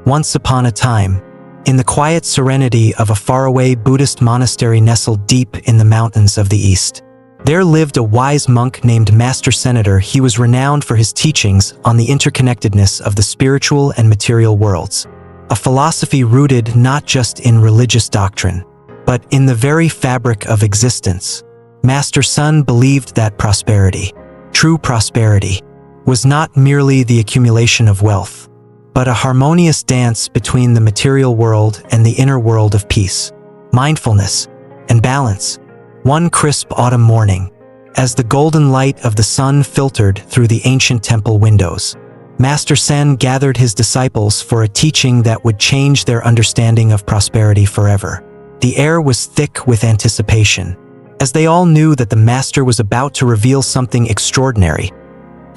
Once upon a time, in the quiet serenity of a faraway Buddhist monastery nestled deep in the mountains of the East, there lived a wise monk named Master Senator. He was renowned for his teachings on the interconnectedness of the spiritual and material worlds, a philosophy rooted not just in religious doctrine, but in the very fabric of existence. Master Sun believed that prosperity, true prosperity, was not merely the accumulation of wealth, but a harmonious dance between the material world and the inner world of peace, mindfulness, and balance. One crisp autumn morning, as the golden light of the sun filtered through the ancient temple windows, Master Sen gathered his disciples for a teaching that would change their understanding of prosperity forever. The air was thick with anticipation, as they all knew that the Master was about to reveal something extraordinary,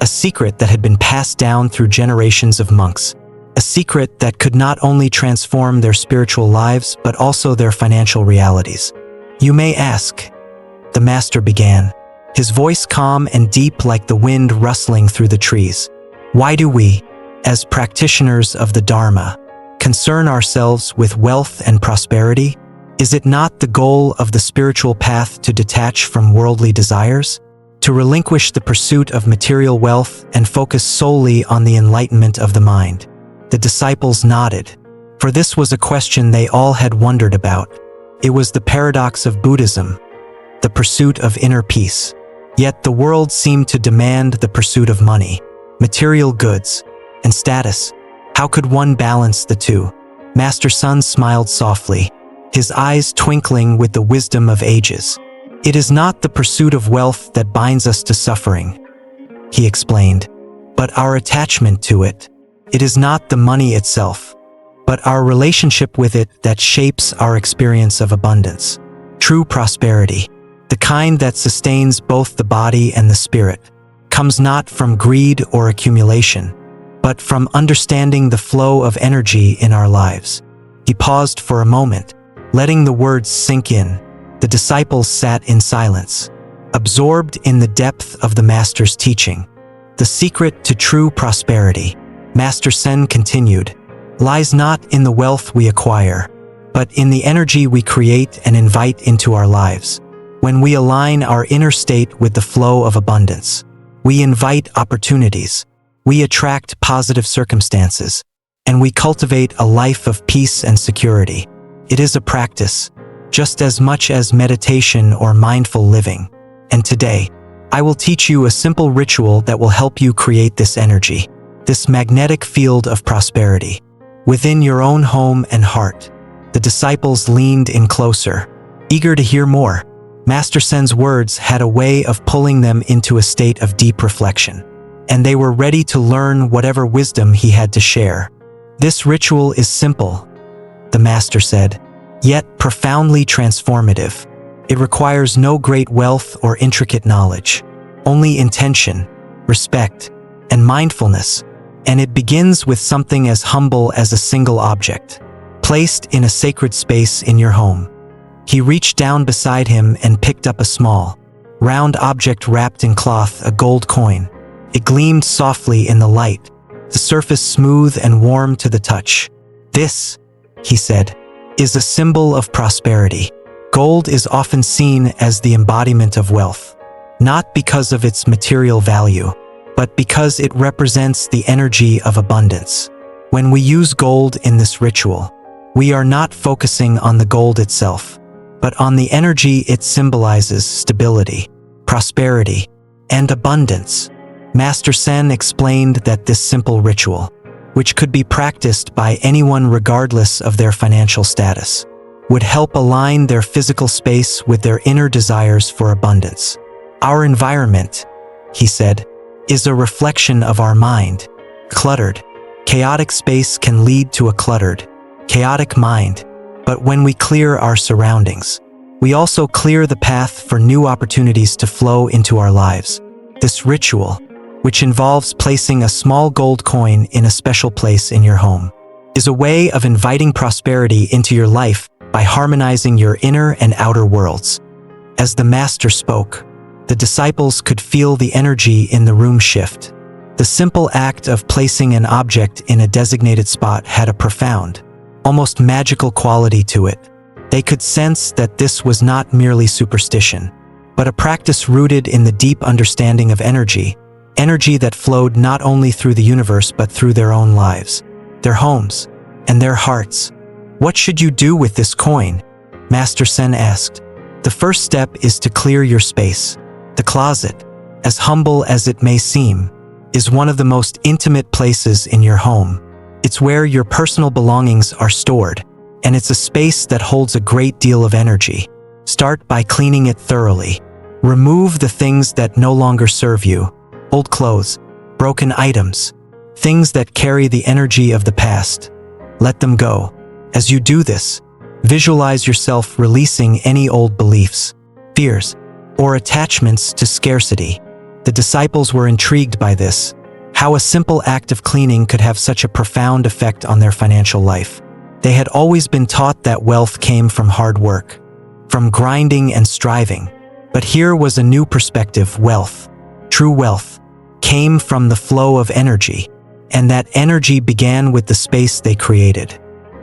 a secret that had been passed down through generations of monks, a secret that could not only transform their spiritual lives but also their financial realities. "You may ask," the Master began, his voice calm and deep like the wind rustling through the trees. "Why do we, as practitioners of the Dharma, concern ourselves with wealth and prosperity? Is it not the goal of the spiritual path to detach from worldly desires, to relinquish the pursuit of material wealth and focus solely on the enlightenment of the mind?" The disciples nodded, for this was a question they all had wondered about. It was the paradox of Buddhism, the pursuit of inner peace. Yet the world seemed to demand the pursuit of money, material goods, and status. How could one balance the two? Master Sun smiled softly, his eyes twinkling with the wisdom of ages. "It is not the pursuit of wealth that binds us to suffering," he explained, "but our attachment to it. It is not the money itself, but our relationship with it that shapes our experience of abundance. True prosperity, the kind that sustains both the body and the spirit, comes not from greed or accumulation, but from understanding the flow of energy in our lives." He paused for a moment, letting the words sink in. The disciples sat in silence, absorbed in the depth of the Master's teaching. "The secret to true prosperity," Master Sen continued, "lies not in the wealth we acquire, but in the energy we create and invite into our lives. When we align our inner state with the flow of abundance, we invite opportunities, we attract positive circumstances, and we cultivate a life of peace and security. It is a practice, just as much as meditation or mindful living. And today, I will teach you a simple ritual that will help you create this energy, this magnetic field of prosperity, within your own home and heart." The disciples leaned in closer, eager to hear more. Master Sen's words had a way of pulling them into a state of deep reflection, and they were ready to learn whatever wisdom he had to share. "This ritual is simple," the Master said, "yet profoundly transformative. It requires no great wealth or intricate knowledge, only intention, respect, and mindfulness, and it begins with something as humble as a single object, placed in a sacred space in your home." He reached down beside him and picked up a small, round object wrapped in cloth, a gold coin. It gleamed softly in the light, the surface smooth and warm to the touch. "This," he said, "is a symbol of prosperity." Gold is often seen as the embodiment of wealth, not because of its material value, but because it represents the energy of abundance. When we use gold in this ritual, we are not focusing on the gold itself, but on the energy it symbolizes: stability, prosperity, and abundance. Master Sen explained that this simple ritual, which could be practiced by anyone regardless of their financial status, would help align their physical space with their inner desires for abundance. "Our environment," he said, "is a reflection of our mind. Cluttered, chaotic space can lead to a cluttered, chaotic mind. But when we clear our surroundings, we also clear the path for new opportunities to flow into our lives." This ritual, which involves placing a small gold coin in a special place in your home, is a way of inviting prosperity into your life by harmonizing your inner and outer worlds. As the Master spoke, the disciples could feel the energy in the room shift. The simple act of placing an object in a designated spot had a profound, almost magical quality to it. They could sense that this was not merely superstition, but a practice rooted in the deep understanding of energy that flowed not only through the universe but through their own lives, their homes, and their hearts. "What should you do with this coin?" Master Sen asked. "The first step is to clear your space. The closet, as humble as it may seem, is one of the most intimate places in your home. It's where your personal belongings are stored, and it's a space that holds a great deal of energy. Start by cleaning it thoroughly. Remove the things that no longer serve you, old clothes, broken items, things that carry the energy of the past. Let them go. As you do this, visualize yourself releasing any old beliefs, fears, or attachments to scarcity." The disciples were intrigued by this, how a simple act of cleaning could have such a profound effect on their financial life. They had always been taught that wealth came from hard work, from grinding and striving. But here was a new perspective. Wealth, true wealth, came from the flow of energy, and that energy began with the space they created.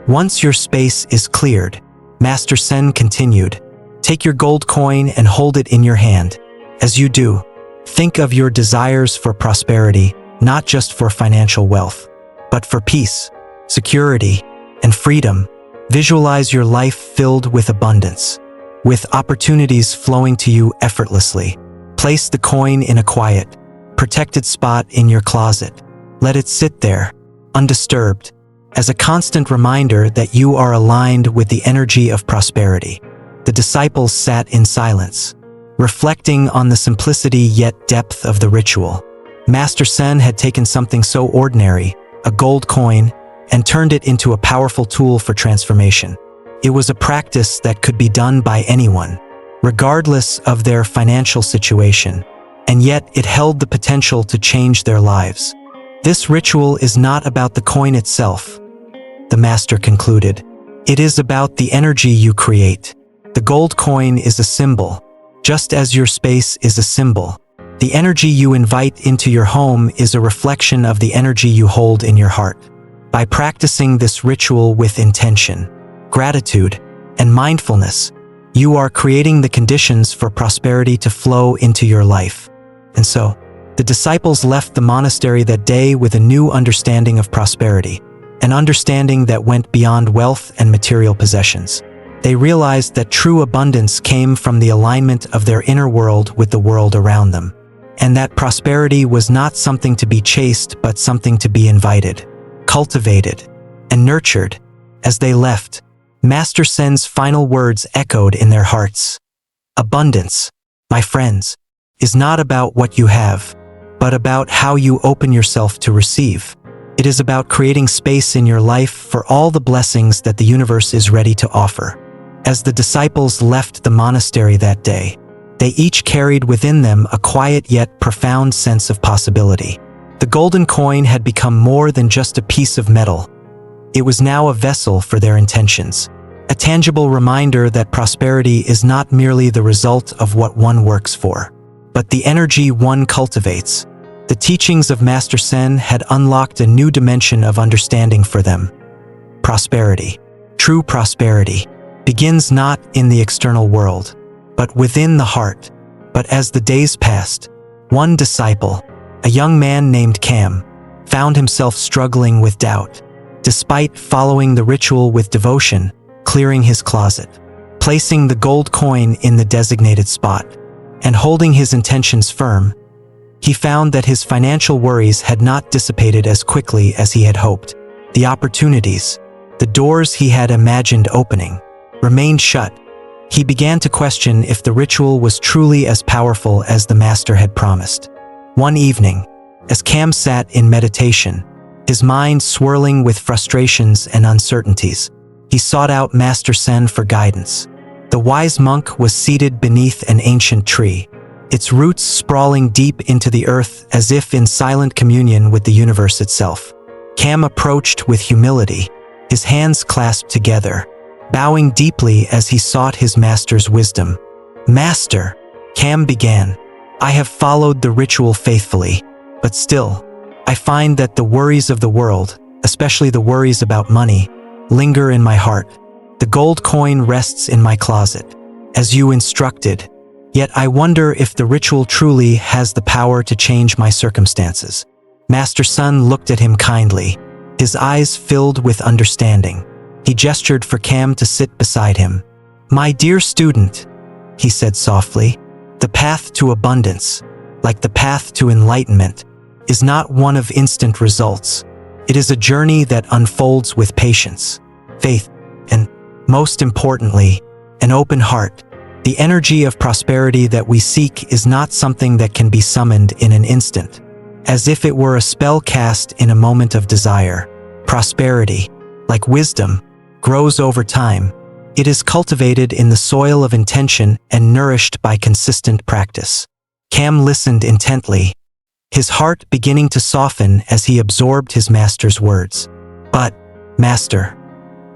"Once your space is cleared," Master Sen continued, "take your gold coin and hold it in your hand. As you do, think of your desires for prosperity, not just for financial wealth, but for peace, security, and freedom. Visualize your life filled with abundance, with opportunities flowing to you effortlessly. Place the coin in a quiet, protected spot in your closet. Let it sit there, undisturbed, as a constant reminder that you are aligned with the energy of prosperity." The disciples sat in silence, reflecting on the simplicity yet depth of the ritual. Master Sen had taken something so ordinary, a gold coin, and turned it into a powerful tool for transformation. It was a practice that could be done by anyone, regardless of their financial situation, and yet it held the potential to change their lives. "This ritual is not about the coin itself," the master concluded. "It is about the energy you create. The gold coin is a symbol, just as your space is a symbol. The energy you invite into your home is a reflection of the energy you hold in your heart. By practicing this ritual with intention, gratitude, and mindfulness, you are creating the conditions for prosperity to flow into your life." And so, the disciples left the monastery that day with a new understanding of prosperity, an understanding that went beyond wealth and material possessions. They realized that true abundance came from the alignment of their inner world with the world around them, and that prosperity was not something to be chased but something to be invited, cultivated, and nurtured. As they left, Master Sen's final words echoed in their hearts. "Abundance, my friends, is not about what you have, but about how you open yourself to receive. It is about creating space in your life for all the blessings that the universe is ready to offer." As the disciples left the monastery that day, they each carried within them a quiet yet profound sense of possibility. The golden coin had become more than just a piece of metal. It was now a vessel for their intentions, a tangible reminder that prosperity is not merely the result of what one works for, but the energy one cultivates. The teachings of Master Sen had unlocked a new dimension of understanding for them. Prosperity, true prosperity, begins not in the external world, but within the heart. But as the days passed, one disciple, a young man named Cam, found himself struggling with doubt. Despite following the ritual with devotion, clearing his closet, placing the gold coin in the designated spot, and holding his intentions firm, he found that his financial worries had not dissipated as quickly as he had hoped. The opportunities, the doors he had imagined opening, remained shut. He began to question if the ritual was truly as powerful as the master had promised. One evening, as Cam sat in meditation, his mind swirling with frustrations and uncertainties, he sought out Master Sen for guidance. The wise monk was seated beneath an ancient tree, its roots sprawling deep into the earth as if in silent communion with the universe itself. Cam approached with humility, his hands clasped together, bowing deeply as he sought his master's wisdom. "Master," Cam began, "I have followed the ritual faithfully, but still, I find that the worries of the world, especially the worries about money, linger in my heart. The gold coin rests in my closet, as you instructed, yet I wonder if the ritual truly has the power to change my circumstances. Master Sun looked at him kindly, his eyes filled with understanding. He gestured for Cam to sit beside him. "My dear student," he said softly, "the path to abundance, like the path to enlightenment, is not one of instant results. It is a journey that unfolds with patience, faith, and, most importantly, an open heart. The energy of prosperity that we seek is not something that can be summoned in an instant, as if it were a spell cast in a moment of desire. Prosperity, like wisdom, grows over time. It is cultivated in the soil of intention and nourished by consistent practice." Cam listened intently, his heart beginning to soften as he absorbed his master's words. "But, Master,"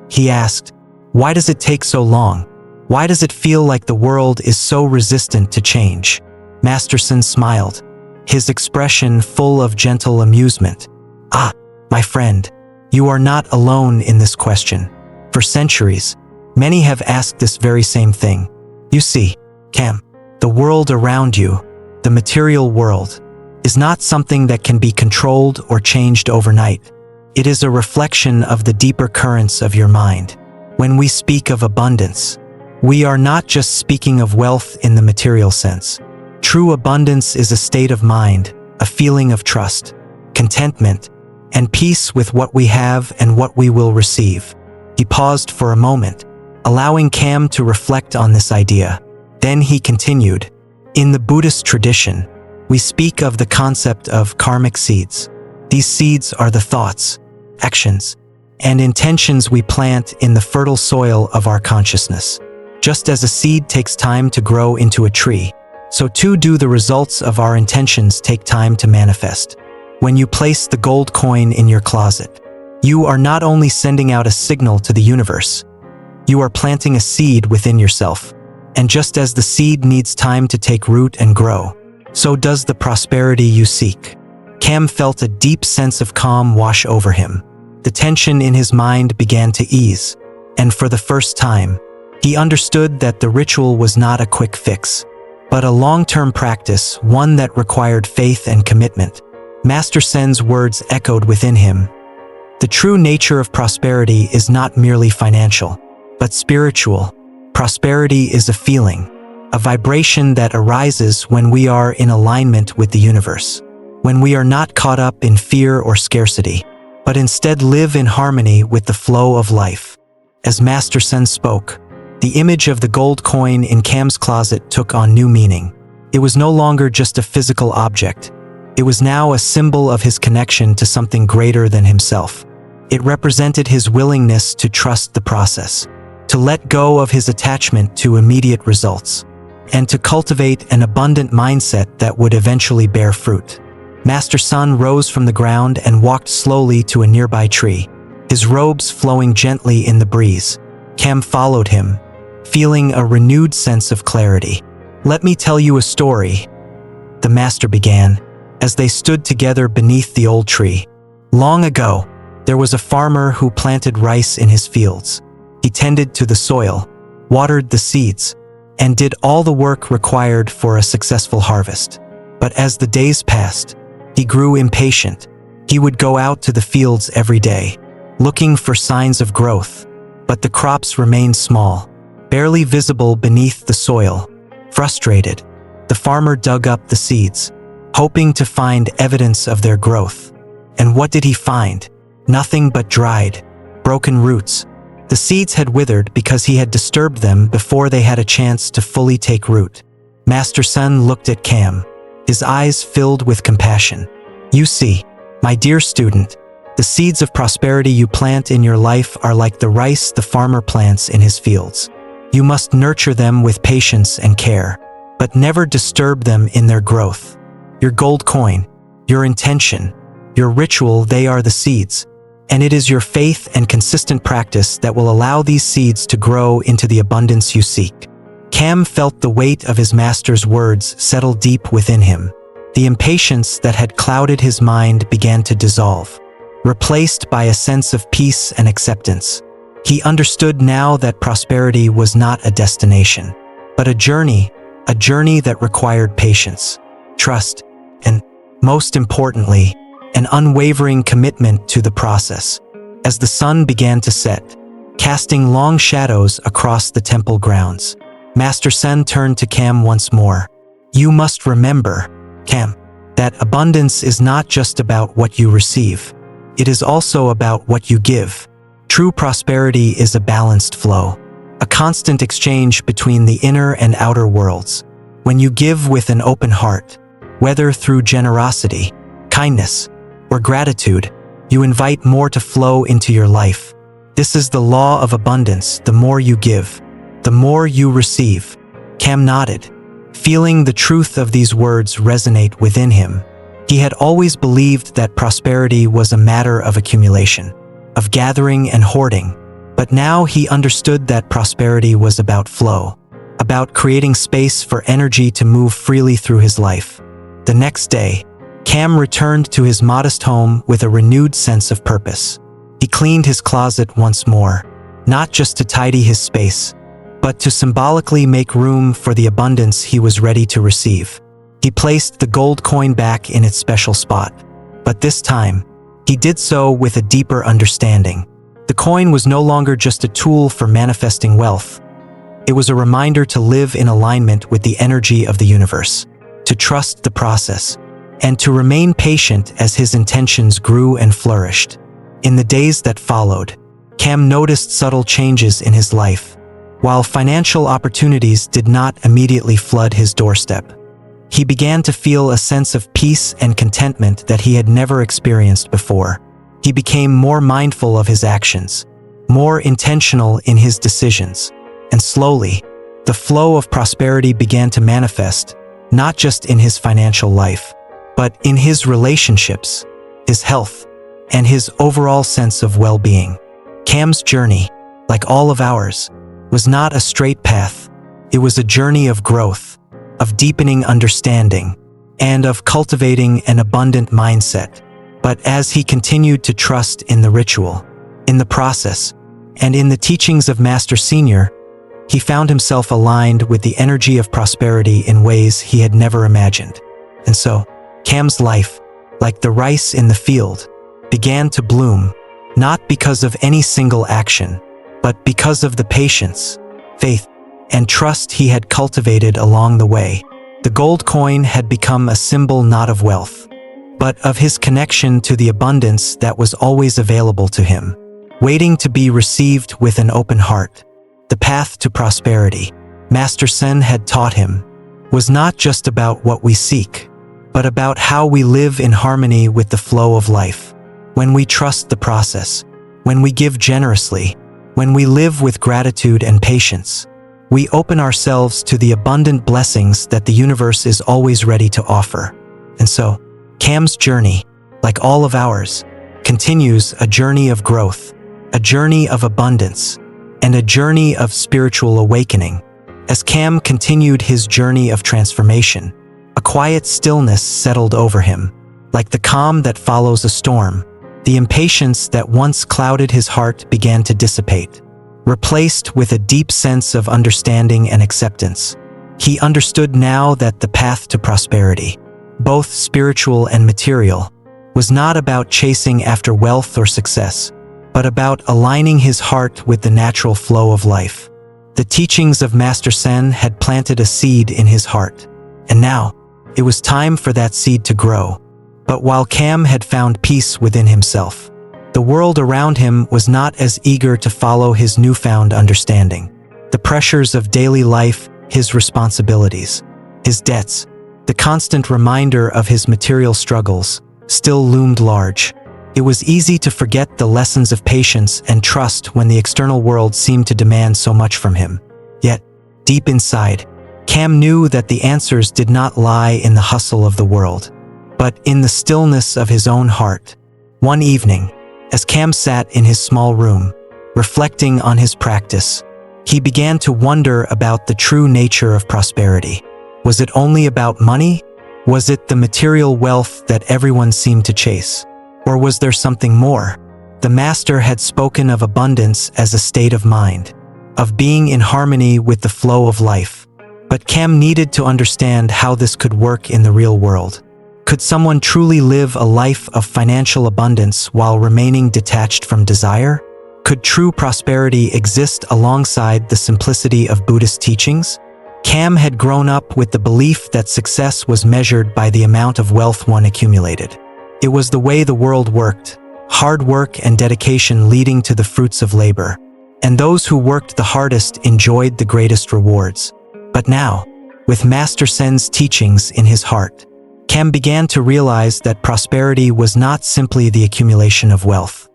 he asked, "why does it take so long? Why does it feel like the world is so resistant to change?" Master Sun smiled, his expression full of gentle amusement. "Ah, my friend, you are not alone in this question. For centuries, many have asked this very same thing. You see, Cam, the world around you, the material world, is not something that can be controlled or changed overnight. It is a reflection of the deeper currents of your mind. When we speak of abundance, we are not just speaking of wealth in the material sense. True abundance is a state of mind, a feeling of trust, contentment, and peace with what we have and what we will receive." He paused for a moment, allowing Cam to reflect on this idea. Then he continued, "In the Buddhist tradition, we speak of the concept of karmic seeds. These seeds are the thoughts, actions, and intentions we plant in the fertile soil of our consciousness. Just as a seed takes time to grow into a tree, so too do the results of our intentions take time to manifest. When you place the gold coin in your closet, you are not only sending out a signal to the universe, you are planting a seed within yourself. And just as the seed needs time to take root and grow, so does the prosperity you seek." Cam felt a deep sense of calm wash over him. The tension in his mind began to ease, and for the first time, he understood that the ritual was not a quick fix, but a long-term practice, one that required faith and commitment. Master Sen's words echoed within him. The true nature of prosperity is not merely financial, but spiritual. Prosperity is a feeling, a vibration that arises when we are in alignment with the universe, when we are not caught up in fear or scarcity, but instead live in harmony with the flow of life. As Master Sen spoke, the image of the gold coin in Cam's closet took on new meaning. It was no longer just a physical object. It was now a symbol of his connection to something greater than himself. It represented his willingness to trust the process, to let go of his attachment to immediate results, and to cultivate an abundant mindset that would eventually bear fruit. Master Sun rose from the ground and walked slowly to a nearby tree, his robes flowing gently in the breeze. Cam followed him, feeling a renewed sense of clarity. "Let me tell you a story," the master began, as they stood together beneath the old tree. "Long ago, there was a farmer who planted rice in his fields. He tended to the soil, watered the seeds, and did all the work required for a successful harvest. But as the days passed, he grew impatient. He would go out to the fields every day, looking for signs of growth, but the crops remained small, barely visible beneath the soil. Frustrated, the farmer dug up the seeds, hoping to find evidence of their growth. And what did he find? Nothing but dried, broken roots. The seeds had withered because he had disturbed them before they had a chance to fully take root. Master Sun looked at Cam, his eyes filled with compassion. "You see, my dear student, the seeds of prosperity you plant in your life are like the rice the farmer plants in his fields. You must nurture them with patience and care, but never disturb them in their growth. Your gold coin, your intention, your ritual, they are the seeds. And it is your faith and consistent practice that will allow these seeds to grow into the abundance you seek." Cam felt the weight of his master's words settle deep within him. The impatience that had clouded his mind began to dissolve, replaced by a sense of peace and acceptance. He understood now that prosperity was not a destination, but a journey that required patience, trust, and, most importantly, an unwavering commitment to the process. As the sun began to set, casting long shadows across the temple grounds, Master Sen turned to Cam once more. "You must remember, Cam, that abundance is not just about what you receive. It is also about what you give. True prosperity is a balanced flow, a constant exchange between the inner and outer worlds. When you give with an open heart, whether through generosity, kindness, or gratitude, you invite more to flow into your life. This is the law of abundance. The more you give, the more you receive." Cam nodded, feeling the truth of these words resonate within him. He had always believed that prosperity was a matter of accumulation, of gathering and hoarding, but now he understood that prosperity was about flow, about creating space for energy to move freely through his life. The next day, Cam returned to his modest home with a renewed sense of purpose. He cleaned his closet once more, not just to tidy his space, but to symbolically make room for the abundance he was ready to receive. He placed the gold coin back in its special spot, but this time, he did so with a deeper understanding. The coin was no longer just a tool for manifesting wealth. It was a reminder to live in alignment with the energy of the universe, to trust the process, and to remain patient as his intentions grew and flourished. In the days that followed, Cam noticed subtle changes in his life. While financial opportunities did not immediately flood his doorstep, he began to feel a sense of peace and contentment that he had never experienced before. He became more mindful of his actions, more intentional in his decisions, and slowly, the flow of prosperity began to manifest, not just in his financial life, but in his relationships, his health, and his overall sense of well-being. Cam's journey, like all of ours, was not a straight path. It was a journey of growth, of deepening understanding, and of cultivating an abundant mindset. But as he continued to trust in the ritual, in the process, and in the teachings of Master Senior, he found himself aligned with the energy of prosperity in ways he had never imagined. And so, Cam's life, like the rice in the field, began to bloom, not because of any single action, but because of the patience, faith, and trust he had cultivated along the way. The gold coin had become a symbol not of wealth, but of his connection to the abundance that was always available to him, waiting to be received with an open heart. The path to prosperity, Master Sen had taught him, was not just about what we seek, but about how we live in harmony with the flow of life. When we trust the process, when we give generously, when we live with gratitude and patience, we open ourselves to the abundant blessings that the universe is always ready to offer. And so, Cam's journey, like all of ours, continues a journey of growth, a journey of abundance, and a journey of spiritual awakening. As Cam continued his journey of transformation, a quiet stillness settled over him, like the calm that follows a storm. The impatience that once clouded his heart began to dissipate, replaced with a deep sense of understanding and acceptance. He understood now that the path to prosperity, both spiritual and material, was not about chasing after wealth or success, but about aligning his heart with the natural flow of life. The teachings of Master Sen had planted a seed in his heart, and now, it was time for that seed to grow. But while Cam had found peace within himself, the world around him was not as eager to follow his newfound understanding. The pressures of daily life, his responsibilities, his debts, the constant reminder of his material struggles, still loomed large. It was easy to forget the lessons of patience and trust when the external world seemed to demand so much from him. Yet, deep inside, Cam knew that the answers did not lie in the hustle of the world, but in the stillness of his own heart. One evening, as Cam sat in his small room, reflecting on his practice, he began to wonder about the true nature of prosperity. Was it only about money, Was it the material wealth that everyone seemed to chase? Or was there something more? The master had spoken of abundance as a state of mind, of being in harmony with the flow of life. But Cam needed to understand how this could work in the real world. Could someone truly live a life of financial abundance while remaining detached from desire? Could true prosperity exist alongside the simplicity of Buddhist teachings? Cam had grown up with the belief that success was measured by the amount of wealth one accumulated. It was the way the world worked, hard work and dedication leading to the fruits of labor. And those who worked the hardest enjoyed the greatest rewards. But now, with Master Sen's teachings in his heart, Cam began to realize that prosperity was not simply the accumulation of wealth,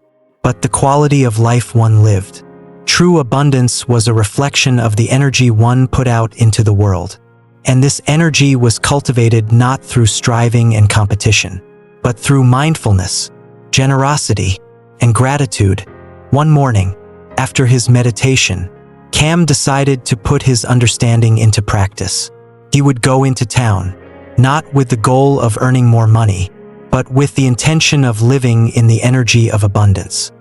but the quality of life one lived. True abundance was a reflection of the energy one put out into the world. And this energy was cultivated not through striving and competition, but through mindfulness, generosity, and gratitude. One morning, after his meditation, Cam decided to put his understanding into practice. He would go into town, not with the goal of earning more money, but with the intention of living in the energy of abundance.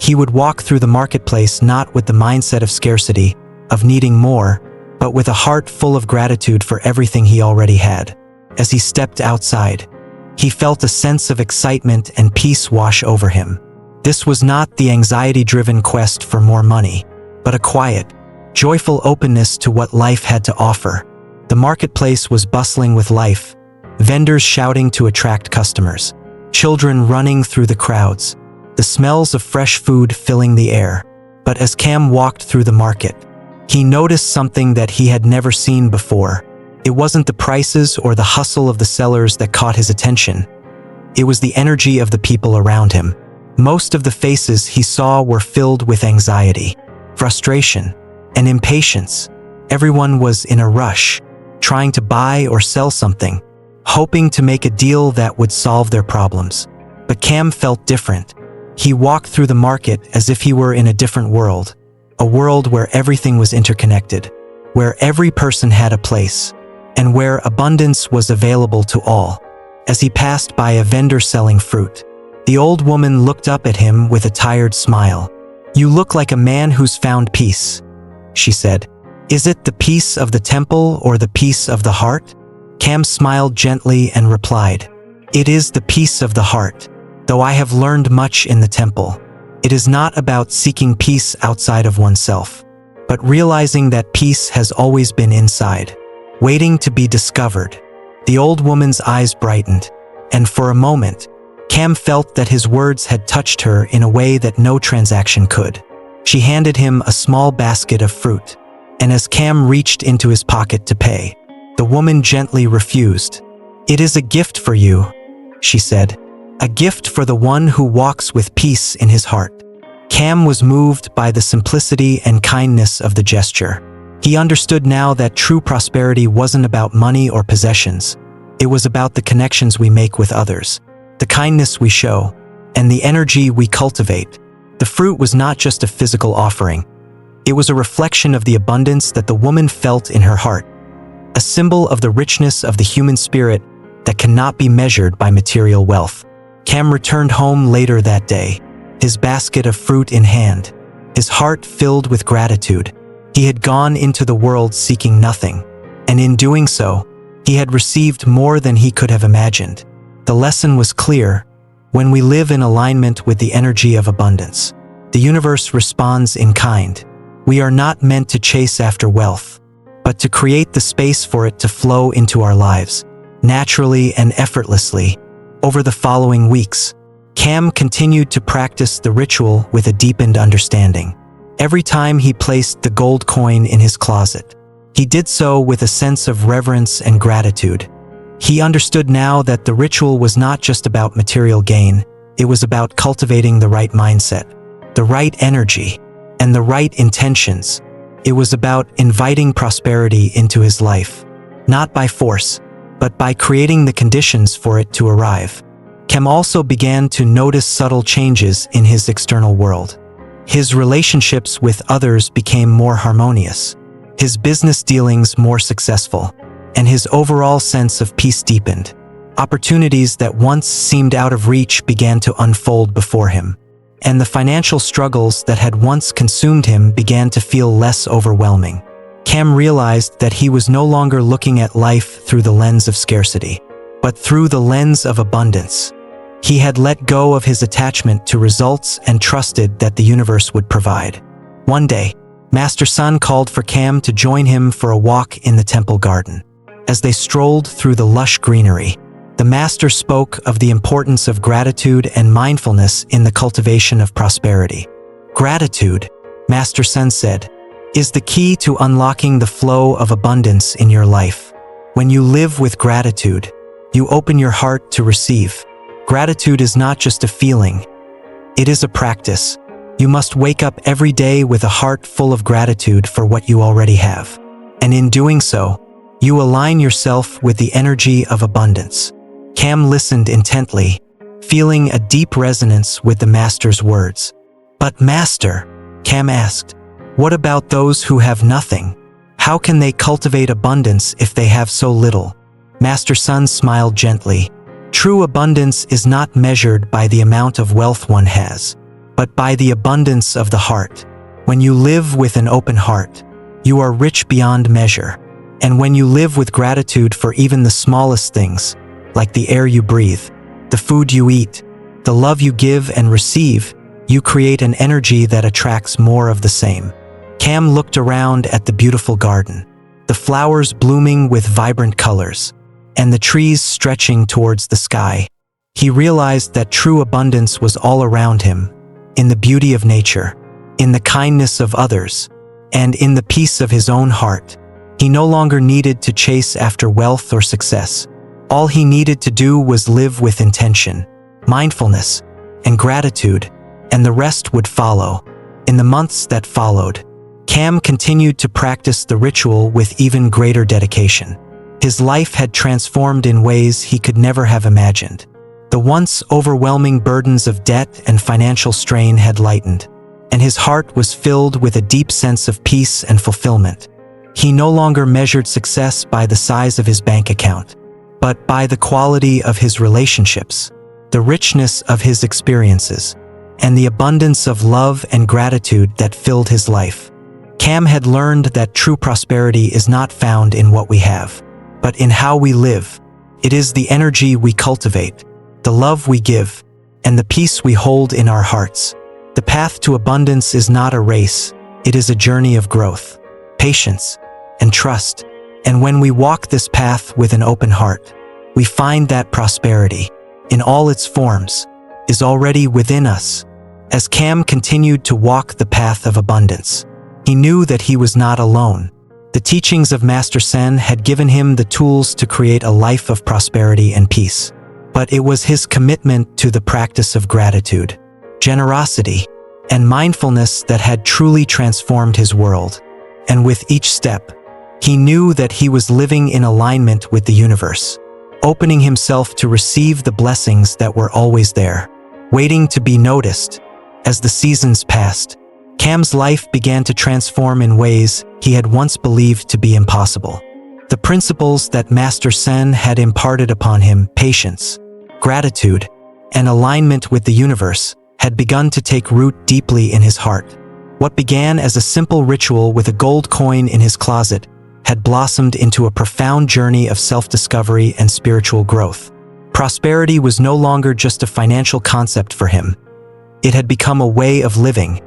He would walk through the marketplace not with the mindset of scarcity, of needing more, but with a heart full of gratitude for everything he already had. As he stepped outside, he felt a sense of excitement and peace wash over him. This was not the anxiety-driven quest for more money, but a quiet, joyful openness to what life had to offer. The marketplace was bustling with life, vendors shouting to attract customers, children running through the crowds, the smells of fresh food filling the air. But as Cam walked through the market, he noticed something that he had never seen before. It wasn't the prices or the hustle of the sellers that caught his attention. It was the energy of the people around him. Most of the faces he saw were filled with anxiety, frustration, and impatience. Everyone was in a rush, trying to buy or sell something, hoping to make a deal that would solve their problems. But Cam felt different. He walked through the market as if he were in a different world, a world where everything was interconnected, where every person had a place, and where abundance was available to all. As he passed by a vendor selling fruit, the old woman looked up at him with a tired smile. "You look like a man who's found peace," she said. "Is it the peace of the temple or the peace of the heart?" Cam smiled gently and replied, "It is the peace of the heart. Though I have learned much in the temple, it is not about seeking peace outside of oneself, but realizing that peace has always been inside, waiting to be discovered." The old woman's eyes brightened, and for a moment, Cam felt that his words had touched her in a way that no transaction could. She handed him a small basket of fruit, and as Cam reached into his pocket to pay, the woman gently refused. "It is a gift for you," she said, "a gift for the one who walks with peace in his heart." Cam was moved by the simplicity and kindness of the gesture. He understood now that true prosperity wasn't about money or possessions. It was about the connections we make with others, the kindness we show, and the energy we cultivate. The fruit was not just a physical offering. It was a reflection of the abundance that the woman felt in her heart, a symbol of the richness of the human spirit that cannot be measured by material wealth. Cam returned home later that day, his basket of fruit in hand, his heart filled with gratitude. He had gone into the world seeking nothing, and in doing so, he had received more than he could have imagined. The lesson was clear: when we live in alignment with the energy of abundance, the universe responds in kind. We are not meant to chase after wealth, but to create the space for it to flow into our lives, naturally and effortlessly. Over the following weeks, Cam continued to practice the ritual with a deepened understanding. Every time he placed the gold coin in his closet, he did so with a sense of reverence and gratitude. He understood now that the ritual was not just about material gain, it was about cultivating the right mindset, the right energy, and the right intentions. It was about inviting prosperity into his life, not by force, but by creating the conditions for it to arrive. Cam also began to notice subtle changes in his external world. His relationships with others became more harmonious, his business dealings more successful, and his overall sense of peace deepened. Opportunities that once seemed out of reach began to unfold before him, and the financial struggles that had once consumed him began to feel less overwhelming. Cam realized that he was no longer looking at life through the lens of scarcity, but through the lens of abundance. He had let go of his attachment to results and trusted that the universe would provide. One day, Master Sun called for Cam to join him for a walk in the temple garden. As they strolled through the lush greenery, the master spoke of the importance of gratitude and mindfulness in the cultivation of prosperity. Gratitude, Master Sun said, is the key to unlocking the flow of abundance in your life. When you live with gratitude, you open your heart to receive. Gratitude is not just a feeling, it is a practice. You must wake up every day with a heart full of gratitude for what you already have. And in doing so, you align yourself with the energy of abundance. Cam listened intently, feeling a deep resonance with the master's words. "But master," Cam asked, "what about those who have nothing? How can they cultivate abundance if they have so little?" Master Sun smiled gently. True abundance is not measured by the amount of wealth one has, but by the abundance of the heart. When you live with an open heart, you are rich beyond measure. And when you live with gratitude for even the smallest things, like the air you breathe, the food you eat, the love you give and receive, you create an energy that attracts more of the same. Cam looked around at the beautiful garden, the flowers blooming with vibrant colors, and the trees stretching towards the sky. He realized that true abundance was all around him, in the beauty of nature, in the kindness of others, and in the peace of his own heart. He no longer needed to chase after wealth or success. All he needed to do was live with intention, mindfulness, and gratitude, and the rest would follow. In the months that followed, Cam continued to practice the ritual with even greater dedication. His life had transformed in ways he could never have imagined. The once overwhelming burdens of debt and financial strain had lightened, and his heart was filled with a deep sense of peace and fulfillment. He no longer measured success by the size of his bank account, but by the quality of his relationships, the richness of his experiences, and the abundance of love and gratitude that filled his life. Cam had learned that true prosperity is not found in what we have, but in how we live. It is the energy we cultivate, the love we give, and the peace we hold in our hearts. The path to abundance is not a race, it is a journey of growth, patience, and trust. And when we walk this path with an open heart, we find that prosperity, in all its forms, is already within us. As Cam continued to walk the path of abundance, he knew that he was not alone. The teachings of Master Sen had given him the tools to create a life of prosperity and peace. But it was his commitment to the practice of gratitude, generosity, and mindfulness that had truly transformed his world. And with each step, he knew that he was living in alignment with the universe, opening himself to receive the blessings that were always there, waiting to be noticed. As the seasons passed, Cam's life began to transform in ways he had once believed to be impossible. The principles that Master Sen had imparted upon him, patience, gratitude, and alignment with the universe, had begun to take root deeply in his heart. What began as a simple ritual with a gold coin in his closet had blossomed into a profound journey of self-discovery and spiritual growth. Prosperity was no longer just a financial concept for him. It had become a way of living,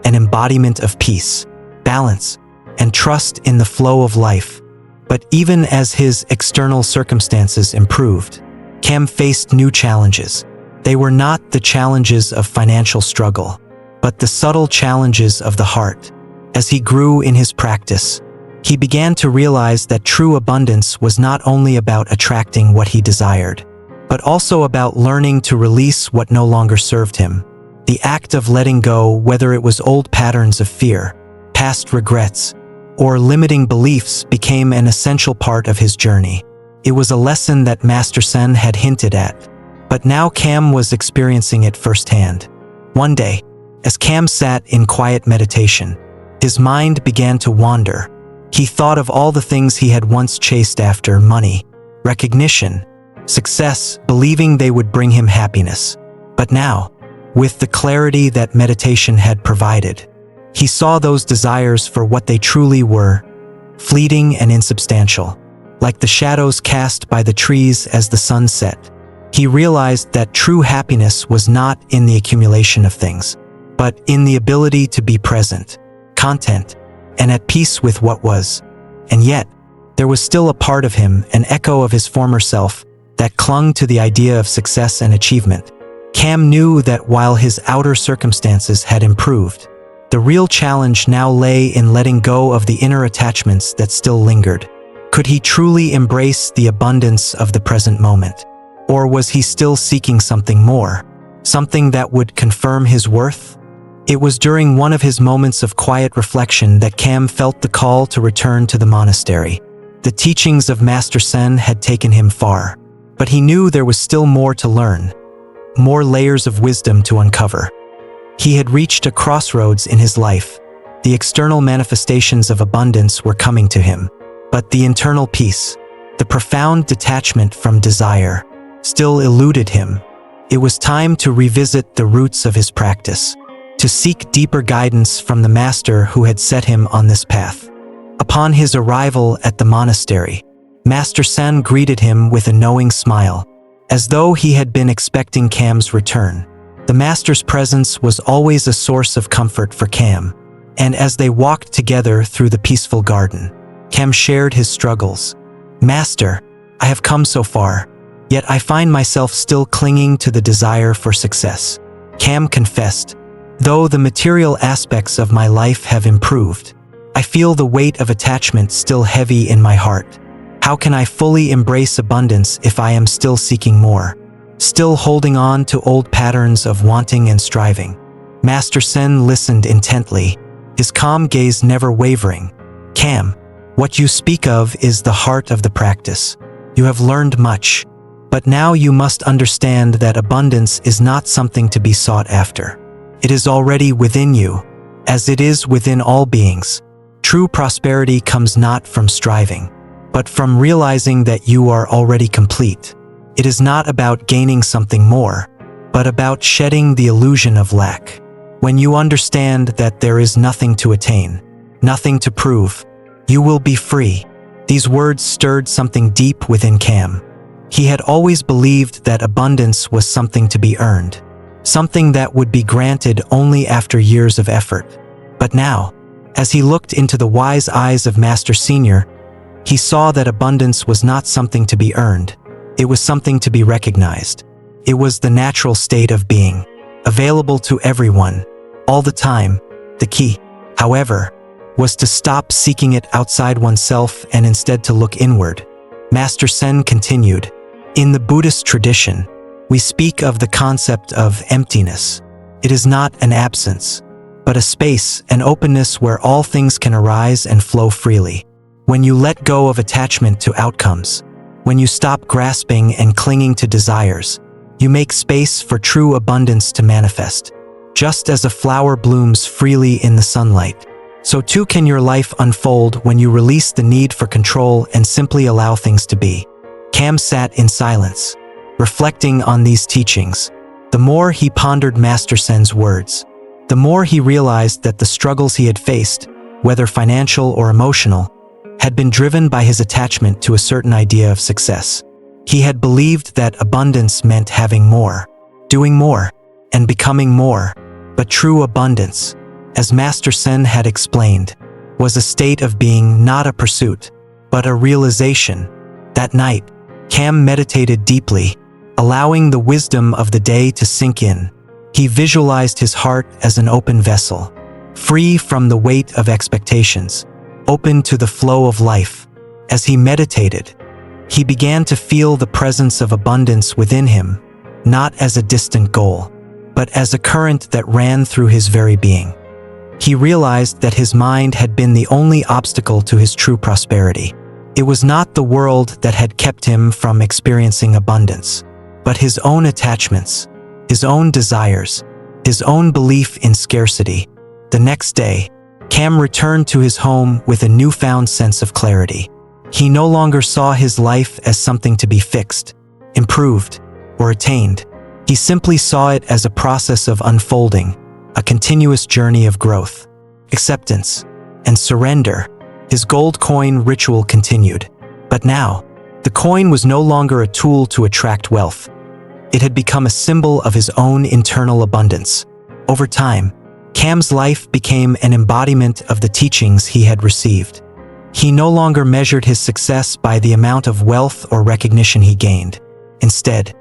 an embodiment of peace, balance, and trust in the flow of life. But even as his external circumstances improved, Cam faced new challenges. They were not the challenges of financial struggle, but the subtle challenges of the heart. As he grew in his practice, he began to realize that true abundance was not only about attracting what he desired, but also about learning to release what no longer served him. The act of letting go, whether it was old patterns of fear, past regrets, or limiting beliefs, became an essential part of his journey. It was a lesson that Master Sen had hinted at, but now Cam was experiencing it firsthand. One day, as Cam sat in quiet meditation, his mind began to wander, He thought of all the things he had once chased after: money, recognition, success, believing they would bring him happiness. But now, with the clarity that meditation had provided, he saw those desires for what they truly were: fleeting and insubstantial, like the shadows cast by the trees as the sun set. He realized that true happiness was not in the accumulation of things, but in the ability to be present, content, and at peace with what was. And yet, there was still a part of him, an echo of his former self, that clung to the idea of success and achievement. Cam knew that while his outer circumstances had improved, the real challenge now lay in letting go of the inner attachments that still lingered. Could he truly embrace the abundance of the present moment? Or was he still seeking something more, something that would confirm his worth? It was during one of his moments of quiet reflection that Cam felt the call to return to the monastery. The teachings of Master Sen had taken him far, but he knew there was still more to learn, more layers of wisdom to uncover. He had reached a crossroads in his life. The external manifestations of abundance were coming to him, but the internal peace, the profound detachment from desire, still eluded him. It was time to revisit the roots of his practice, to seek deeper guidance from the master who had set him on this path. Upon his arrival at the monastery, Master Sen greeted him with a knowing smile, as though he had been expecting Cam's return. The master's presence was always a source of comfort for Cam, and as they walked together through the peaceful garden, Cam shared his struggles. "Master, I have come so far, yet I find myself still clinging to the desire for success," Cam confessed. "Though the material aspects of my life have improved, I feel the weight of attachment still heavy in my heart. How can I fully embrace abundance if I am still seeking more, still holding on to old patterns of wanting and striving?" Master Sen listened intently, his calm gaze never wavering. "Cam, what you speak of is the heart of the practice. You have learned much, but now you must understand that abundance is not something to be sought after. It is already within you, as it is within all beings. True prosperity comes not from striving, but from realizing that you are already complete. It is not about gaining something more, but about shedding the illusion of lack. When you understand that there is nothing to attain, nothing to prove, you will be free." These words stirred something deep within Cam. He had always believed that abundance was something to be earned, something that would be granted only after years of effort. But now, as he looked into the wise eyes of Master Senior, he saw that abundance was not something to be earned. It was something to be recognized. It was the natural state of being, available to everyone, all the time. The key, however, was to stop seeking it outside oneself and instead to look inward. Master Sen continued, "In the Buddhist tradition, we speak of the concept of emptiness. It is not an absence, but a space, an openness where all things can arise and flow freely. When you let go of attachment to outcomes, when you stop grasping and clinging to desires, you make space for true abundance to manifest. Just as a flower blooms freely in the sunlight, so too can your life unfold when you release the need for control and simply allow things to be." Cam sat in silence, reflecting on these teachings. The more he pondered Master Sen's words, the more he realized that the struggles he had faced, whether financial or emotional, had been driven by his attachment to a certain idea of success. He had believed that abundance meant having more, doing more, and becoming more. But true abundance, as Master Sen had explained, was a state of being, not a pursuit, but a realization. That night, Cam meditated deeply, allowing the wisdom of the day to sink in. He visualized his heart as an open vessel, free from the weight of expectations, open to the flow of life. As he meditated, he began to feel the presence of abundance within him, not as a distant goal, but as a current that ran through his very being. He realized that his mind had been the only obstacle to his true prosperity. It was not the world that had kept him from experiencing abundance, but his own attachments, his own desires, his own belief in scarcity. The next day, Cam returned to his home with a newfound sense of clarity. He no longer saw his life as something to be fixed, improved, or attained. He simply saw it as a process of unfolding, a continuous journey of growth, acceptance, and surrender. His gold coin ritual continued. But now, the coin was no longer a tool to attract wealth. It had become a symbol of his own internal abundance. Over time, Cam's life became an embodiment of the teachings he had received. He no longer measured his success by the amount of wealth or recognition he gained. Instead,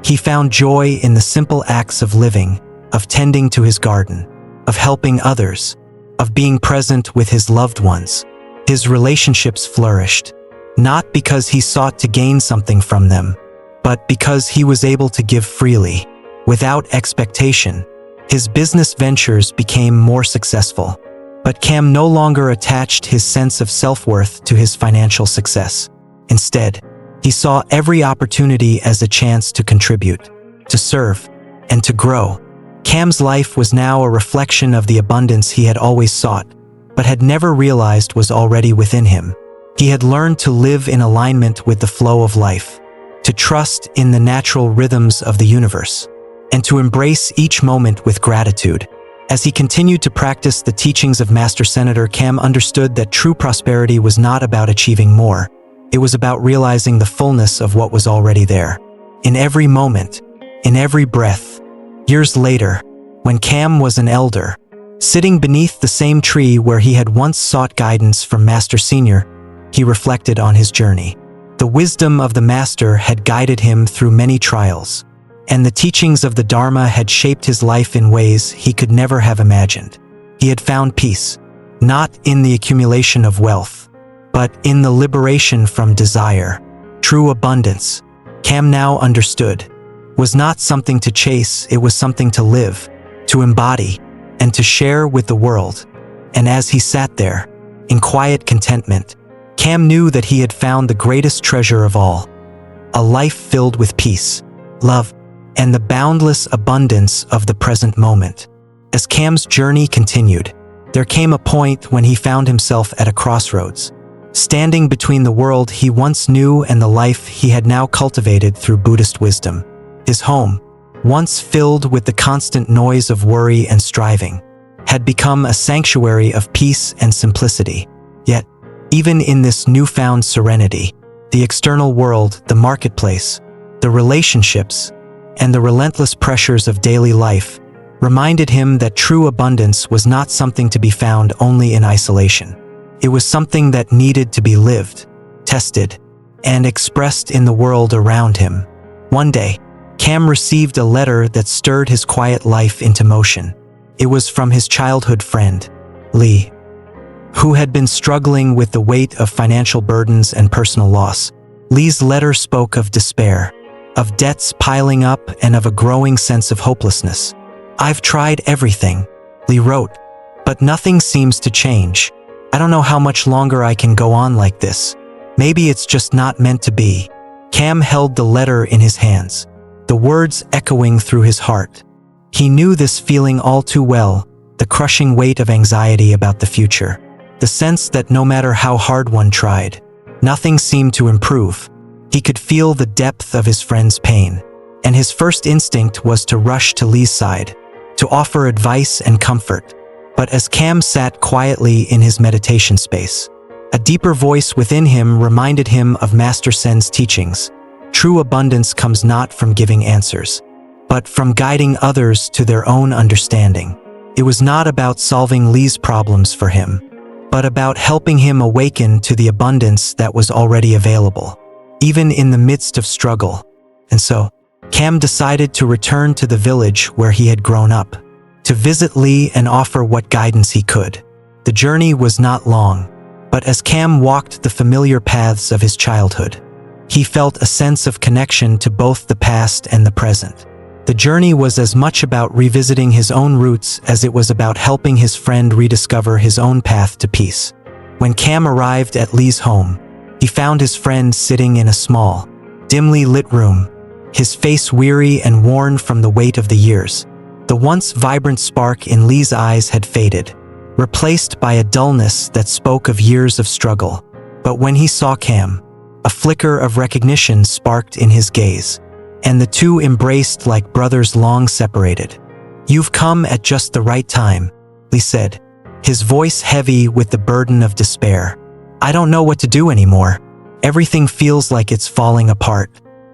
he found joy in the simple acts of living, of tending to his garden, of helping others, of being present with his loved ones. His relationships flourished, not because he sought to gain something from them, but because he was able to give freely, without expectation. His business ventures became more successful, but Cam no longer attached his sense of self-worth to his financial success. Instead, he saw every opportunity as a chance to contribute, to serve, and to grow. Cam's life was now a reflection of the abundance he had always sought, but had never realized was already within him. He had learned to live in alignment with the flow of life, to trust in the natural rhythms of the universe, and to embrace each moment with gratitude. As he continued to practice the teachings of Master Senator, Cam understood that true prosperity was not about achieving more. It was about realizing the fullness of what was already there, in every moment, in every breath. Years later, when Cam was an elder, sitting beneath the same tree where he had once sought guidance from Master Senior, he reflected on his journey. The wisdom of the Master had guided him through many trials, and the teachings of the Dharma had shaped his life in ways he could never have imagined. He had found peace, not in the accumulation of wealth, but in the liberation from desire. True abundance, Cam now understood, was not something to chase, it was something to live, to embody, and to share with the world. And as he sat there, in quiet contentment, Cam knew that he had found the greatest treasure of all, a life filled with peace, love, and the boundless abundance of the present moment. As Cam's journey continued, there came a point when he found himself at a crossroads, standing between the world he once knew and the life he had now cultivated through Buddhist wisdom. His home, once filled with the constant noise of worry and striving, had become a sanctuary of peace and simplicity. Yet, even in this newfound serenity, the external world, the marketplace, the relationships, and the relentless pressures of daily life reminded him that true abundance was not something to be found only in isolation. It was something that needed to be lived, tested, and expressed in the world around him. One day, Cam received a letter that stirred his quiet life into motion. It was from his childhood friend, Lee, who had been struggling with the weight of financial burdens and personal loss. Lee's letter spoke of despair, of debts piling up, and of a growing sense of hopelessness. "I've tried everything," Lee wrote, "but nothing seems to change. I don't know how much longer I can go on like this. Maybe it's just not meant to be." Cam held the letter in his hands, the words echoing through his heart. He knew this feeling all too well, the crushing weight of anxiety about the future, the sense that no matter how hard one tried, nothing seemed to improve. He could feel the depth of his friend's pain, and his first instinct was to rush to Lee's side, to offer advice and comfort. But as Cam sat quietly in his meditation space, a deeper voice within him reminded him of Master Sen's teachings. True abundance comes not from giving answers, but from guiding others to their own understanding. It was not about solving Lee's problems for him, but about helping him awaken to the abundance that was already available, even in the midst of struggle. And so, Cam decided to return to the village where he had grown up, to visit Lee and offer what guidance he could. The journey was not long, but as Cam walked the familiar paths of his childhood, he felt a sense of connection to both the past and the present. The journey was as much about revisiting his own roots as it was about helping his friend rediscover his own path to peace. When Cam arrived at Lee's home, he found his friend sitting in a small, dimly lit room, his face weary and worn from the weight of the years. The once vibrant spark in Lee's eyes had faded, replaced by a dullness that spoke of years of struggle. But when he saw Cam, a flicker of recognition sparked in his gaze, and the two embraced like brothers long separated. "You've come at just the right time," Lee said, his voice heavy with the burden of despair. "I don't know what to do anymore. Everything feels like it's falling apart.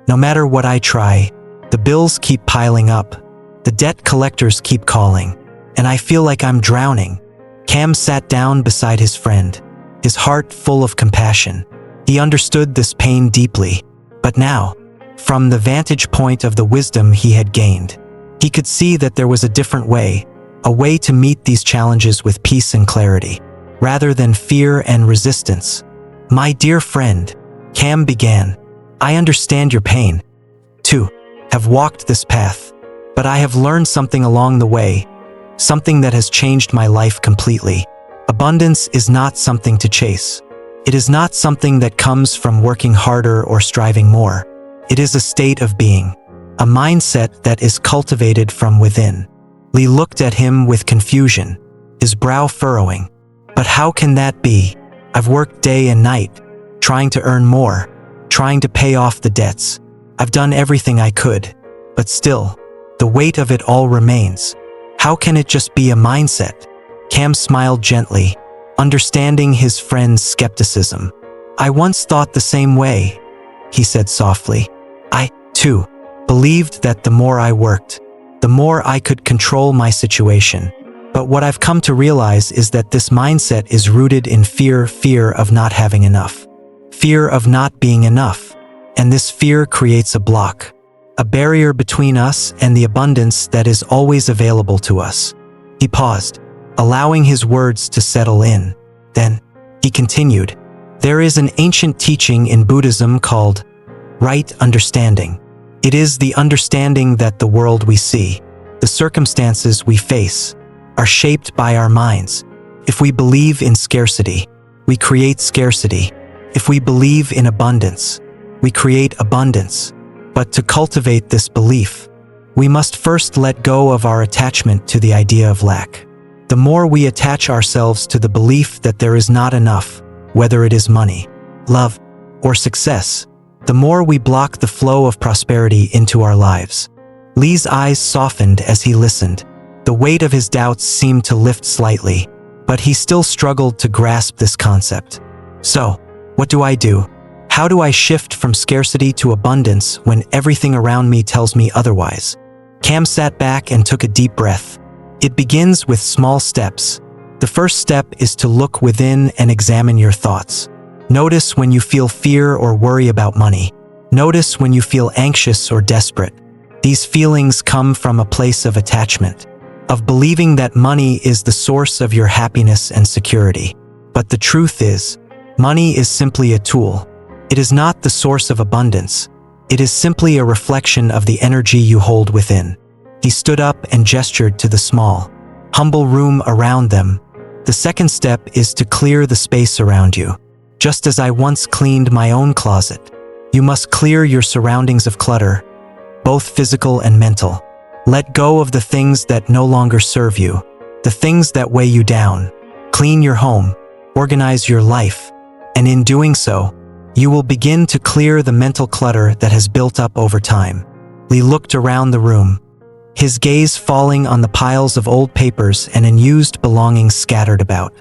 No matter what I try, the bills keep piling up. The debt collectors keep calling, and I feel like I'm drowning." Cam sat down beside his friend, his heart full of compassion. He understood this pain deeply, but now, from the vantage point of the wisdom he had gained, he could see that there was a different way, a way to meet these challenges with peace and clarity, rather than fear and resistance. "My dear friend," Cam began, "I understand your pain, too, have walked this path, but I have learned something along the way, something that has changed my life completely. Abundance is not something to chase. It is not something that comes from working harder or striving more. It is a state of being, a mindset that is cultivated from within." Lee looked at him with confusion, his brow furrowing. "But how can that be? I've worked day and night, trying to earn more, trying to pay off the debts. I've done everything I could, but still, the weight of it all remains. How can it just be a mindset?" Cam smiled gently, understanding his friend's skepticism. "I once thought the same way," he said softly. "I, too, believed that the more I worked, the more I could control my situation. But what I've come to realize is that this mindset is rooted in fear of not having enough, fear of not being enough, and this fear creates a block, a barrier between us and the abundance that is always available to us." He paused, allowing his words to settle in. Then, he continued, "There is an ancient teaching in Buddhism called right understanding. It is the understanding that the world we see, the circumstances we face, are shaped by our minds. If we believe in scarcity, we create scarcity. If we believe in abundance, we create abundance. But to cultivate this belief, we must first let go of our attachment to the idea of lack. The more we attach ourselves to the belief that there is not enough, whether it is money, love, or success, the more we block the flow of prosperity into our lives." Lee's eyes softened as he listened. The weight of his doubts seemed to lift slightly, but he still struggled to grasp this concept. "So, what do I do? How do I shift from scarcity to abundance when everything around me tells me otherwise?" Cam sat back and took a deep breath. "It begins with small steps. The first step is to look within and examine your thoughts. Notice when you feel fear or worry about money. Notice when you feel anxious or desperate. These feelings come from a place of attachment, of believing that money is the source of your happiness and security. But the truth is, money is simply a tool. It is not the source of abundance. It is simply a reflection of the energy you hold within." He stood up and gestured to the small, humble room around them. "The second step is to clear the space around you. Just as I once cleaned my own closet, you must clear your surroundings of clutter, both physical and mental. Let go of the things that no longer serve you, the things that weigh you down. Clean your home, organize your life, and in doing so, you will begin to clear the mental clutter that has built up over time." Lee looked around the room, his gaze falling on the piles of old papers and unused belongings scattered about.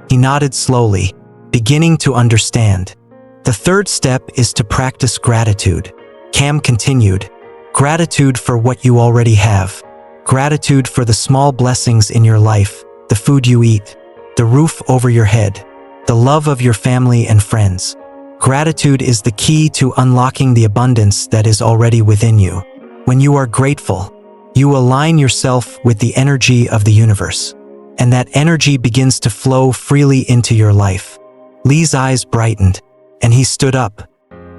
He nodded slowly, beginning to understand. "The third step is to practice gratitude," Cam continued. "Gratitude for what you already have. Gratitude for the small blessings in your life, the food you eat, the roof over your head, the love of your family and friends. Gratitude is the key to unlocking the abundance that is already within you. When you are grateful, you align yourself with the energy of the universe, and that energy begins to flow freely into your life." Lee's eyes brightened, and he stood up,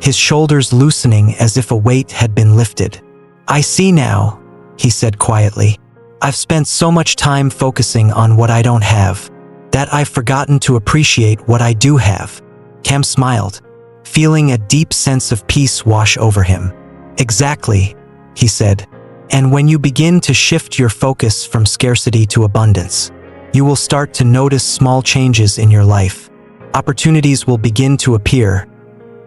his shoulders loosening as if a weight had been lifted. "I see now," he said quietly. "I've spent so much time focusing on what I don't have, that I've forgotten to appreciate what I do have." Cam smiled, feeling a deep sense of peace wash over him. "Exactly," he said. "And when you begin to shift your focus from scarcity to abundance, You will start to notice small changes in your life. Opportunities will begin to appear,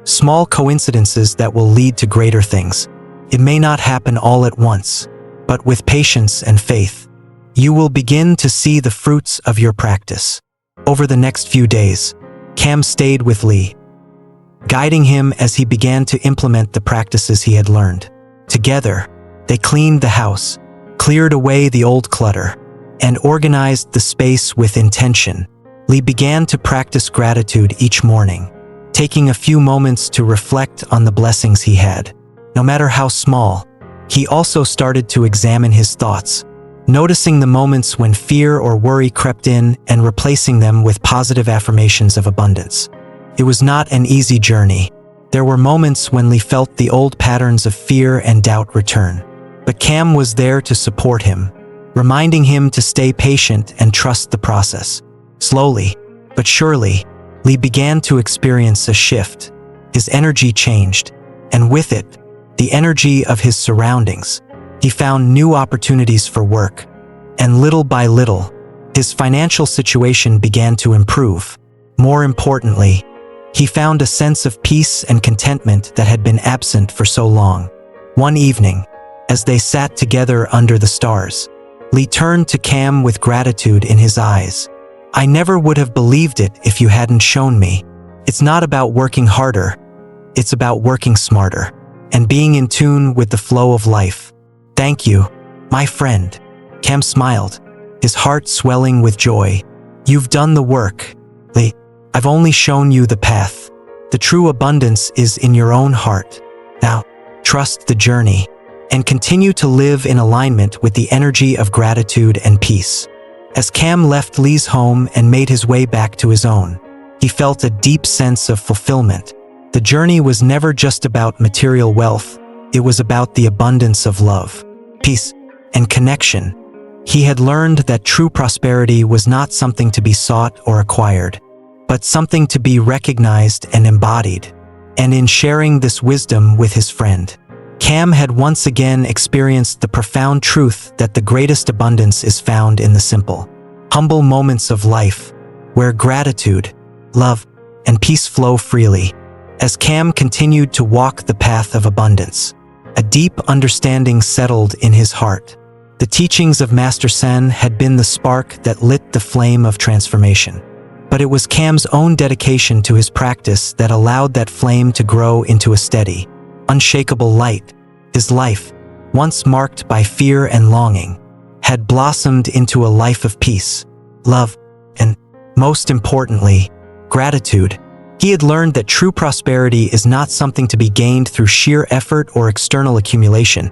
small coincidences that will lead to greater things. It may not happen all at once, but with patience and faith, you will begin to see the fruits of your practice. Over the next few days, Cam stayed with Lee, guiding him as he began to implement the practices he had learned. Together, they cleaned the house, cleared away the old clutter, and organized the space with intention. Lee began to practice gratitude each morning, taking a few moments to reflect on the blessings he had. No matter how small, he also started to examine his thoughts, noticing the moments when fear or worry crept in and replacing them with positive affirmations of abundance. It was not an easy journey. There were moments when Lee felt the old patterns of fear and doubt return. But Cam was there to support him, reminding him to stay patient and trust the process. Slowly, but surely, Lee began to experience a shift. His energy changed, and with it, the energy of his surroundings. He found new opportunities for work, and little by little, his financial situation began to improve. More importantly, he found a sense of peace and contentment that had been absent for so long. One evening, as they sat together under the stars, Lee turned to Cam with gratitude in his eyes. "I never would have believed it if you hadn't shown me. It's not about working harder, it's about working smarter, and being in tune with the flow of life. Thank you, my friend." Cam smiled, his heart swelling with joy. "You've done the work, Lee. I've only shown you the path. The true abundance is in your own heart. Now, trust the journey, and continue to live in alignment with the energy of gratitude and peace." As Cam left Lee's home and made his way back to his own, he felt a deep sense of fulfillment. The journey was never just about material wealth, it was about the abundance of love, peace, and connection. He had learned that true prosperity was not something to be sought or acquired, but something to be recognized and embodied. And in sharing this wisdom with his friend, Cam had once again experienced the profound truth that the greatest abundance is found in the simple, humble moments of life, where gratitude, love, and peace flow freely. As Cam continued to walk the path of abundance, a deep understanding settled in his heart. The teachings of Master Sen had been the spark that lit the flame of transformation. But it was Cam's own dedication to his practice that allowed that flame to grow into a steady, unshakable light. His life, once marked by fear and longing, had blossomed into a life of peace, love, and, most importantly, gratitude. He had learned that true prosperity is not something to be gained through sheer effort or external accumulation.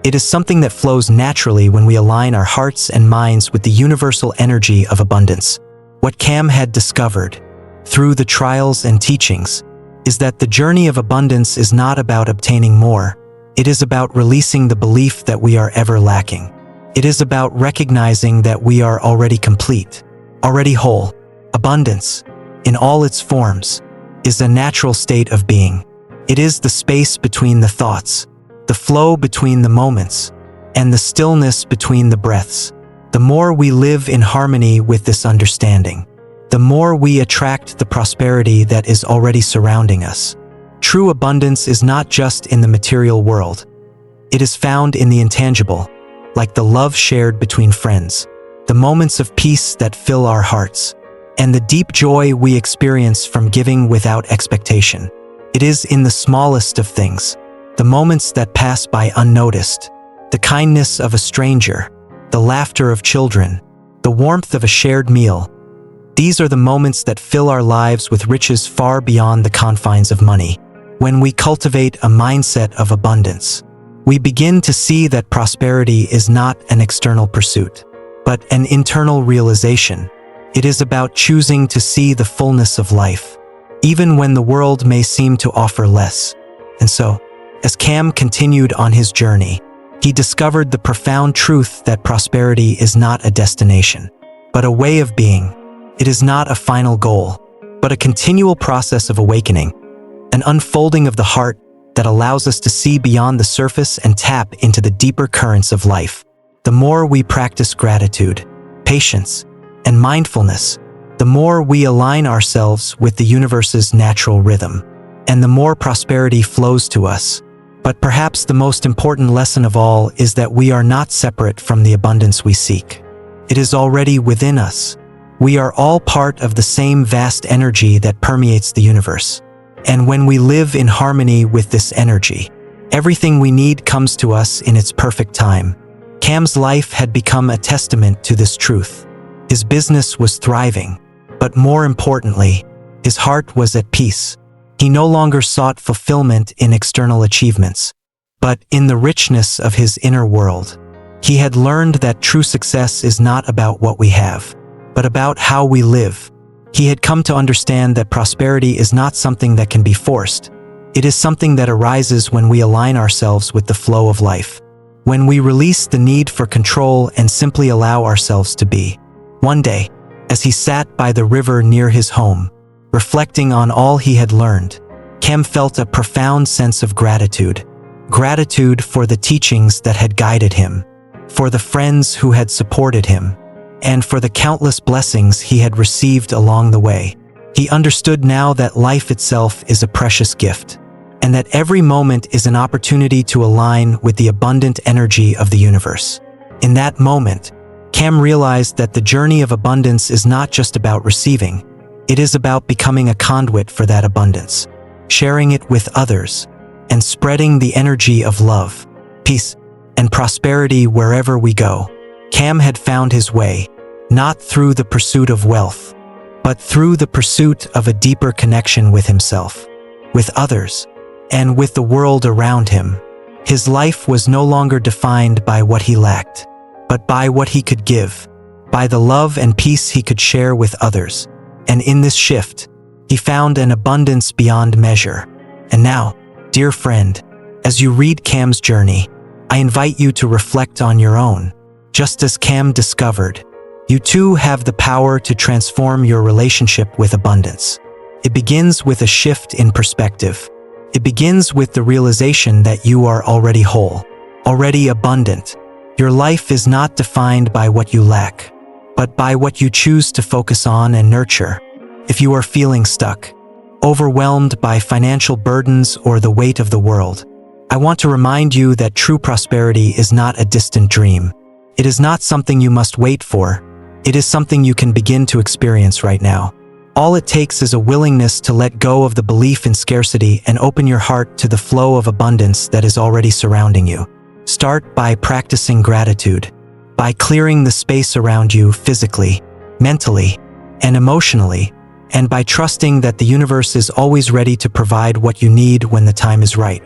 It is something that flows naturally when we align our hearts and minds with the universal energy of abundance. What Cam had discovered, through the trials and teachings, is that the journey of abundance is not about obtaining more. It is about releasing the belief that we are ever lacking. It is about recognizing that we are already complete, already whole. Abundance, in all its forms, is a natural state of being. It is the space between the thoughts, the flow between the moments, and the stillness between the breaths. The more we live in harmony with this understanding, the more we attract the prosperity that is already surrounding us. True abundance is not just in the material world. It is found in the intangible, like the love shared between friends, the moments of peace that fill our hearts, and the deep joy we experience from giving without expectation. It is in the smallest of things, the moments that pass by unnoticed, the kindness of a stranger, the laughter of children, the warmth of a shared meal. These are the moments that fill our lives with riches far beyond the confines of money. When we cultivate a mindset of abundance, we begin to see that prosperity is not an external pursuit, but an internal realization. It is about choosing to see the fullness of life, even when the world may seem to offer less. And so, as Cam continued on his journey, he discovered the profound truth that prosperity is not a destination, but a way of being. It is not a final goal, but a continual process of awakening, an unfolding of the heart that allows us to see beyond the surface and tap into the deeper currents of life. The more we practice gratitude, patience, and mindfulness, the more we align ourselves with the universe's natural rhythm, and the more prosperity flows to us. But perhaps the most important lesson of all is that we are not separate from the abundance we seek. It is already within us. We are all part of the same vast energy that permeates the universe. And when we live in harmony with this energy, everything we need comes to us in its perfect time. Cam's life had become a testament to this truth. His business was thriving, but more importantly, his heart was at peace. He no longer sought fulfillment in external achievements, but in the richness of his inner world. He had learned that true success is not about what we have, but about how we live. He had come to understand that prosperity is not something that can be forced. It is something that arises when we align ourselves with the flow of life, when we release the need for control and simply allow ourselves to be. One day, as he sat by the river near his home, reflecting on all he had learned, Cam felt a profound sense of gratitude. Gratitude for the teachings that had guided him, for the friends who had supported him, and for the countless blessings he had received along the way. He understood now that life itself is a precious gift, and that every moment is an opportunity to align with the abundant energy of the universe. In that moment, Cam realized that the journey of abundance is not just about receiving. It is about becoming a conduit for that abundance, sharing it with others, and spreading the energy of love, peace, and prosperity wherever we go. Cam had found his way, not through the pursuit of wealth, but through the pursuit of a deeper connection with himself, with others, and with the world around him. His life was no longer defined by what he lacked, but by what he could give, by the love and peace he could share with others. And in this shift, he found an abundance beyond measure. And now, dear friend, as you read Cam's journey, I invite you to reflect on your own. Just as Cam discovered, you too have the power to transform your relationship with abundance. It begins with a shift in perspective. It begins with the realization that you are already whole, already abundant. Your life is not defined by what you lack, but by what you choose to focus on and nurture. If you are feeling stuck, overwhelmed by financial burdens or the weight of the world, I want to remind you that true prosperity is not a distant dream. It is not something you must wait for. It is something you can begin to experience right now. All it takes is a willingness to let go of the belief in scarcity and open your heart to the flow of abundance that is already surrounding you. Start by practicing gratitude, by clearing the space around you physically, mentally, and emotionally, and by trusting that the universe is always ready to provide what you need when the time is right.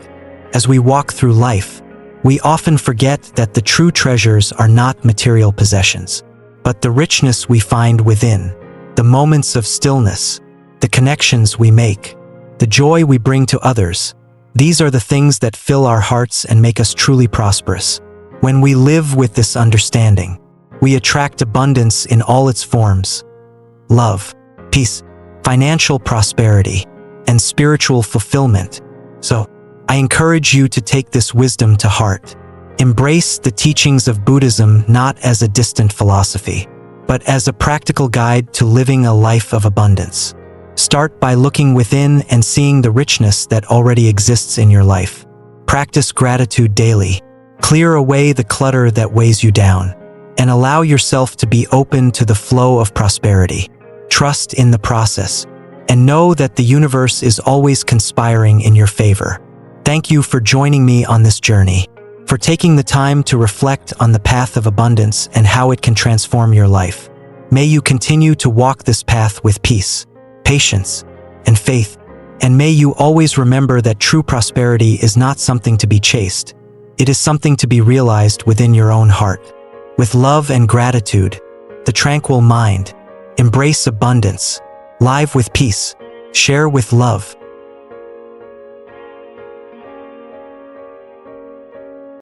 As we walk through life, we often forget that the true treasures are not material possessions, but the richness we find within, the moments of stillness, the connections we make, the joy we bring to others. These are the things that fill our hearts and make us truly prosperous. When we live with this understanding, we attract abundance in all its forms: love, peace, financial prosperity, and spiritual fulfillment. So, I encourage you to take this wisdom to heart. Embrace the teachings of Buddhism not as a distant philosophy, but as a practical guide to living a life of abundance. Start by looking within and seeing the richness that already exists in your life. Practice gratitude daily. Clear away the clutter that weighs you down, and allow yourself to be open to the flow of prosperity. Trust in the process, and know that the universe is always conspiring in your favor. Thank you for joining me on this journey, for taking the time to reflect on the path of abundance and how it can transform your life. May you continue to walk this path with peace, patience, and faith, and may you always remember that true prosperity is not something to be chased. It is something to be realized within your own heart. With love and gratitude, the tranquil mind, embrace abundance, live with peace, share with love,